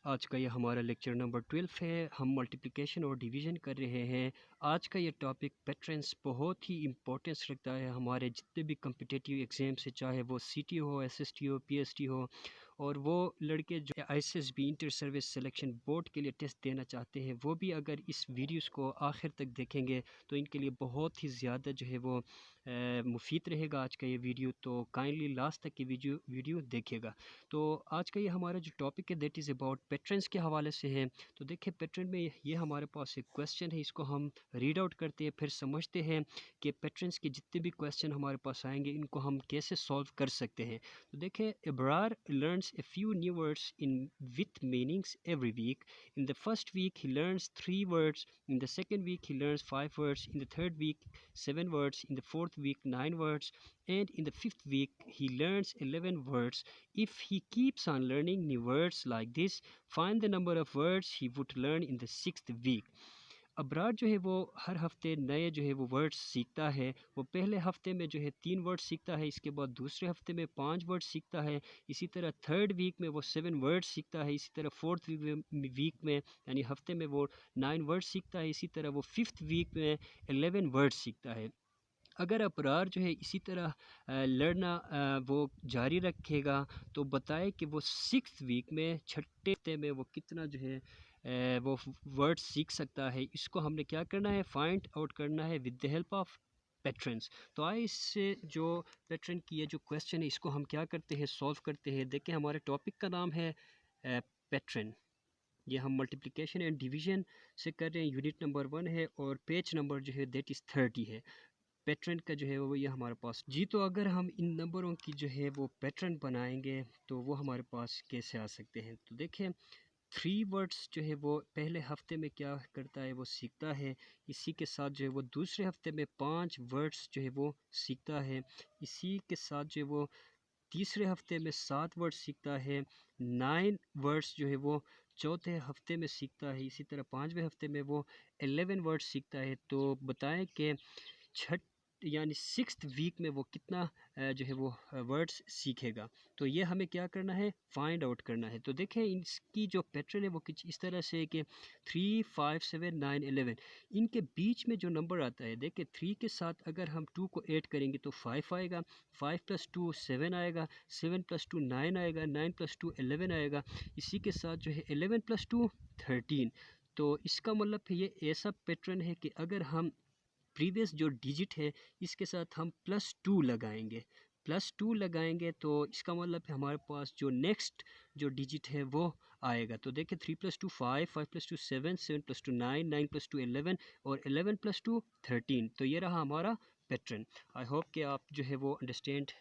आज का ये हमारा लेक्चर नंबर 12 है। हम मल्टीप्लिकेशन और डिवीज़न कर रहे हैं। आज का ये टॉपिक पेट्रेंस बहुत ही इम्पोर्टेंस रखता है हमारे जितने भी कम्पिटिटिव एग्ज़ाम से, चाहे वो सीटी हो, एसएसटी हो, पीएसटी हो, और वो लड़के जो ISSB inter service selection board के लिए टेस्ट देना चाहते हैं, वो भी अगर इस वीडियोस को आखिर तक देखेंगे तो इनके लिए बहुत ही ज़्यादा जो है वो मुफीद रहेगा आज का ये वीडियो। तो काइंडली लास्ट तक की वीडियो देखिएगा। तो आज का ये हमारा जो टॉपिक है दैट इज़ अबाउट पेट्रेंस के हवाले से है। तो देखिए पेट्रेंस में ये हमारे पास एक क्वेश्चन है, इसको हम रीड आउट करते हैं, फिर समझते हैं कि पेट्रेंस के जितने भी क्वेश्चन हमारे पास आएंगे इनको हम कैसे सॉल्व कर सकते हैं। तो देखिए, Ibrar learns a few new words in with meanings every week. In the first week he learns 3 words, in the second week he learns 5 words, in the third week 7 words, in the fourth week 9 words, and in the fifth week he learns 11 words. If he keeps on learning new words like this, find the number of words he would learn in the sixth week. Abrar जो है वो हर हफ्ते नए जो है वो words सीखता है। वो पहले हफ्ते में जो है 3 वर्ड्स सीखता है, इसके बाद दूसरे हफ्ते में 5 वर्ड्स सीखता है, इसी तरह थर्ड वीक में वो 7 वर्ड्स सीखता है, इसी तरह फोर्थ वीक में यानी हफ्ते में वो 9 वर्ड्स सीखता है, इसी तरह वो फिफ्थ वीक में 11 वर्ड्स सीखता है। अगर अबरार जो है इसी तरह लड़ना वो जारी रखेगा तो बताए कि वो सिक्स्थ वीक में, छठे हफ्ते में वो कितना जो है वो वर्ड सीख सकता है। इसको हमने क्या करना है, फाइंड आउट करना है विद द हेल्प ऑफ पेट्रेंस। तो आए इससे जो पेट्रेन की ये जो क्वेश्चन है इसको हम क्या करते हैं, सॉल्व करते हैं। देखिए हमारे टॉपिक का नाम है पेट्रेन। ये हम मल्टीप्लिकेशन एंड डिवीजन से कर रहे हैं, यूनिट नंबर 1 है और पेज नंबर जो है दैट इज़ 30 है। पैटर्न का जो है वो ये हमारे पास जी। तो अगर हम इन नंबरों की जो है वो पैटर्न बनाएंगे तो वो हमारे पास कैसे आ सकते हैं। तो देखिए 3 वर्ड्स जो है वो पहले हफ्ते में क्या करता है, वो सीखता है। इसी के साथ जो है वो दूसरे हफ्ते में 5 वर्ड्स जो है वो सीखता है। इसी के साथ जो है वो तीसरे हफ्ते में 7 वर्ड्स सीखता है। 9 वर्ड्स जो है वो चौथे हफ्ते में सीखता है। इसी तरह 5वें हफ्ते में वो 11 वर्ड्स सीखता है। तो बताएं कि छठ यानी सिक्स्थ वीक में वो कितना जो है वो वर्ड्स सीखेगा। तो ये हमें क्या करना है, फाइंड आउट करना है। तो देखें इसकी जो पैटर्न है वो कुछ इस तरह से है कि 3, 5, 7, 9, 11 इनके बीच में जो नंबर आता है, देखिए 3 के साथ अगर हम 2 को ऐड करेंगे तो 5 आएगा, 5 + 2 7 आएगा, 7 + 2 9 आएगा, 9 + 2 11 आएगा, इसी के साथ जो है 11 + 2 13। तो इसका मतलब ये ऐसा पैटर्न है कि अगर हम प्रीवियस जो डिजिट है इसके साथ हम +2 लगाएंगे, +2 लगाएंगे तो इसका मतलब हमारे पास जो नेक्स्ट जो डिजिट है वो आएगा। तो देखिए 3 + 2 5, 5 + 2 7, 7 + 2 9, 9 + 2 11 और 11 + 2 13। तो ये रहा हमारा पैटर्न। आई होप कि आप जो है वो अंडरस्टैंड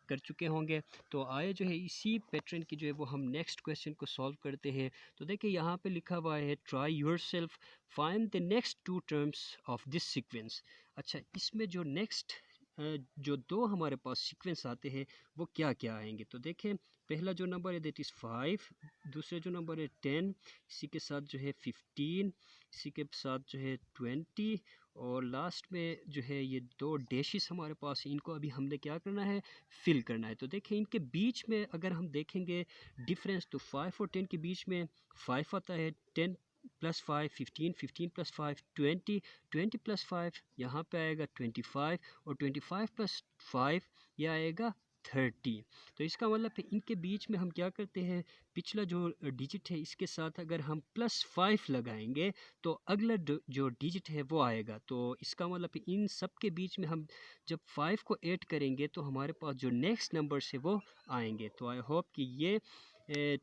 कर चुके होंगे। तो आए जो है इसी पैटर्न की जो है वो हम नेक्स्ट क्वेश्चन को सॉल्व करते हैं। तो देखिए यहाँ पे लिखा हुआ है try yourself find the next 2 terms of this sequence. अच्छा, इसमें जो नेक्स्ट जो 2 हमारे पास सीक्वेंस आते हैं वो क्या क्या आएंगे। तो देखें पहला जो नंबर है दैट इज़ 5, दूसरा जो नंबर है 10, इसी के साथ जो है 15, इसी के साथ जो है 20 और लास्ट में जो है ये 2 डैशेस हमारे पास हैं, इनको अभी हमने क्या करना है, फिल करना है। तो देखें इनके बीच में अगर हम देखेंगे डिफरेंस तो 5 और 10 के बीच में 5 आता है, 10 + 5 15, 15 + 5 20, 20 + 5 यहाँ पे आएगा 25 और 25 + 5 ये आएगा 30। तो इसका मतलब है इनके बीच में हम क्या करते हैं, पिछला जो डिजिट है इसके साथ अगर हम +5 लगाएंगे तो अगला जो डिजिट है वो आएगा। तो इसका मतलब है इन सब के बीच में हम जब 5 को ऐड करेंगे तो हमारे पास जो नेक्स्ट नंबर्स है वो आएंगे। तो आई होप कि ये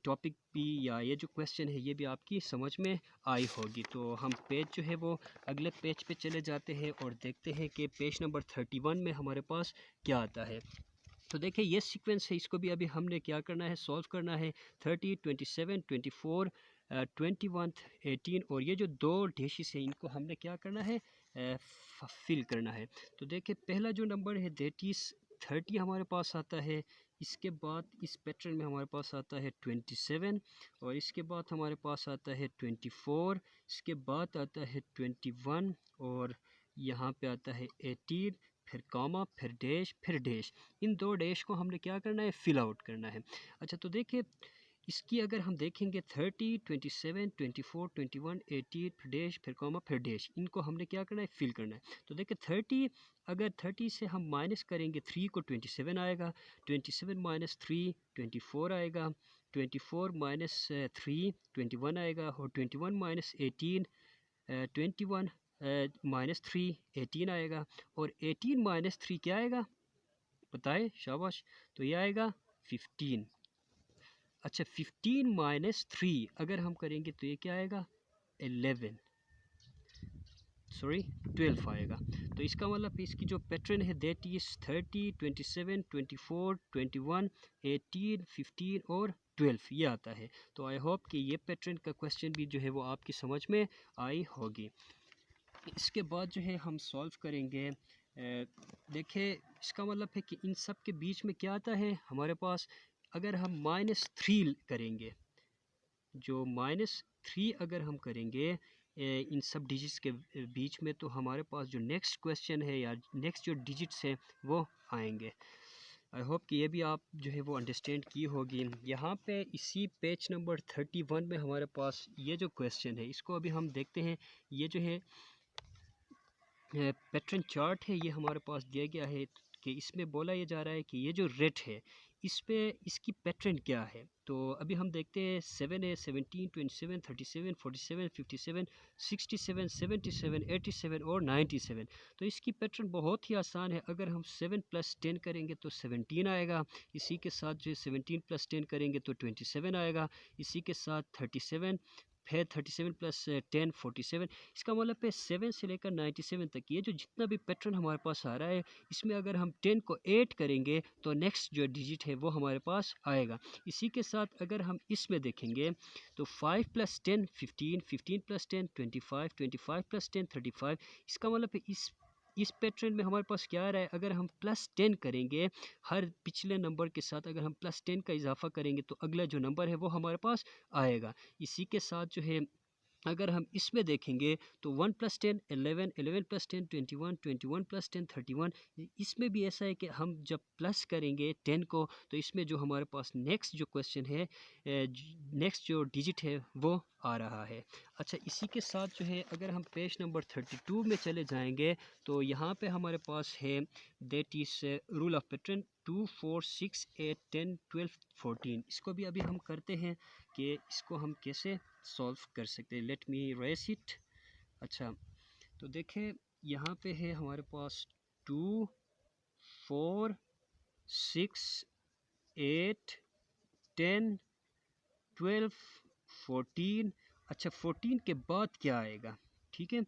टॉपिक भी या ये जो क्वेश्चन है ये भी आपकी समझ में आई होगी। तो हम पेज जो है वो अगले पेज पे चले जाते हैं और देखते हैं कि पेज नंबर 31 में हमारे पास क्या आता है। तो देखिए ये सीक्वेंस है, इसको भी अभी हमने क्या करना है, सॉल्व करना है। 30, 27, 24, 21, 18 और ये जो 2 डैशेस है इनको हमने क्या करना है, फिल करना है। तो देखिए पहला जो नंबर है दैट इज़ 30 हमारे पास आता है, इसके बाद इस पैटर्न में हमारे पास आता है 27 और इसके बाद हमारे पास आता है 24, इसके बाद आता है 21 और यहाँ पे आता है 18, फिर कॉमा, फिर डैश, फिर डैश। इन 2 डैश को हमने क्या करना है, फिल आउट करना है। अच्छा तो देखिए इसकी अगर हम देखेंगे 30, 27, 24, 21, 18 फिर डैश फिर कॉमा फिर डैश, इनको हमने क्या करना है, फिल करना है। तो देखिए 30, अगर 30 से हम माइनस करेंगे 3 को 27 आएगा, 27 माइनस 3 24 आएगा, 24 माइनस 3 21 आएगा, और 21 माइनस 18 21 माइनस 3 18 आएगा, और 18 माइनस 3 क्या आएगा, बताए, शाबाश। तो ये आएगा 15। अच्छा 15 माइनस 3 अगर हम करेंगे तो ये क्या आएगा, 11 सॉरी 12 आएगा। तो इसका मतलब इसकी जो पैटर्न है दैट इज 30, 27, 24, 21, 18, 15 और 12 ये आता है। तो आई होप कि ये पैटर्न का क्वेश्चन भी जो है वो आपकी समझ में आई होगी। इसके बाद जो है हम सॉल्व करेंगे। देखिए इसका मतलब है कि इन सब के बीच में क्या आता है हमारे पास, अगर हम -3 करेंगे, जो -3 अगर हम करेंगे इन सब डिजिट्स के बीच में, तो हमारे पास जो नेक्स्ट क्वेश्चन है या नेक्स्ट जो डिजिट्स है वो आएंगे। आई होप कि ये भी आप जो है वो अंडरस्टैंड की होगी। यहाँ पे इसी पेज नंबर 31 में हमारे पास ये जो क्वेश्चन है इसको अभी हम देखते हैं। ये जो है पैटर्न चार्ट है, ये हमारे पास दिया गया है कि इसमें बोला ये जा रहा है कि ये जो रेट है इस पे इसकी पैटर्न क्या है। तो अभी हम देखते हैं 7 है, 17, 27, 37, 47, 57, 67, 77, 87 और 97। तो इसकी पैटर्न बहुत ही आसान है। अगर हम 7 + 10 करेंगे तो 17 आएगा, इसी के साथ जो 17 + 10 करेंगे तो 27 आएगा, इसी के साथ 37, फिर 37 + 10 47। इसका मतलब है 7 से लेकर 97 तक ये जो जितना भी पैटर्न हमारे पास आ रहा है, इसमें अगर हम 10 को 8 करेंगे तो नेक्स्ट जो डिजिट है वो हमारे पास आएगा। इसी के साथ अगर हम इसमें देखेंगे तो 5 + 10 15, 15 + 10 25, 25 + 10 35। इसका मतलब है इस पैटर्न में हमारे पास क्या आ रहा है, अगर हम +10 करेंगे हर पिछले नंबर के साथ, अगर हम +10 का इजाफा करेंगे तो अगला जो नंबर है वो हमारे पास आएगा। इसी के साथ जो है अगर हम इसमें देखेंगे तो 1 + 10 11, 11 + 10 21, 21 + 10 31। इसमें भी ऐसा है कि हम जब प्लस करेंगे 10 को तो इसमें जो हमारे पास नेक्स्ट जो क्वेश्चन है, नेक्स्ट जो डिजिट है वो आ रहा है। अच्छा इसी के साथ जो है अगर हम पेज नंबर 32 में चले जाएंगे तो यहाँ पे हमारे पास है that is rule of pattern 2 4 6 8 10 12 14। इसको भी अभी हम करते हैं कि इसको हम कैसे सॉल्व कर सकते हैं। Let me race it. अच्छा तो देखें यहाँ पे है हमारे पास 2 4 6 8 10 12 14। अच्छा 14 के बाद क्या आएगा, ठीक है।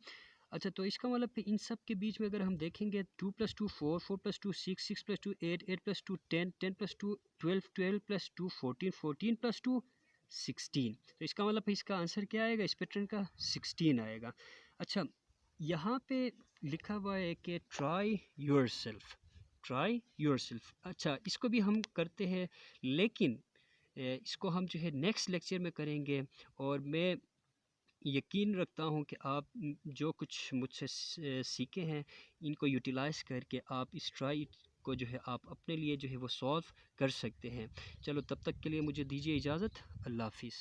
अच्छा तो इसका मतलब कि इन सब के बीच में अगर हम देखेंगे 2 + 2 4, 4 + 2 6, 6 + 2 8, 8 + 2 10, 10 + 2 12, 12 + 2 14, 14 + 2 16। तो इसका मतलब इसका आंसर क्या आएगा, इस पैटर्न का 16 आएगा। अच्छा यहाँ पे लिखा हुआ है कि try your self, try your self. अच्छा इसको भी हम करते हैं, लेकिन इसको हम जो है नेक्स्ट लेक्चर में करेंगे। और मैं यकीन रखता हूँ कि आप जो कुछ मुझसे सीखे हैं इनको यूटिलाइज़ करके आप इस ट्राई को जो है आप अपने लिए जो है वो सॉल्व कर सकते हैं। चलो तब तक के लिए मुझे दीजिए इजाज़त। अल्लाह हाफिज़।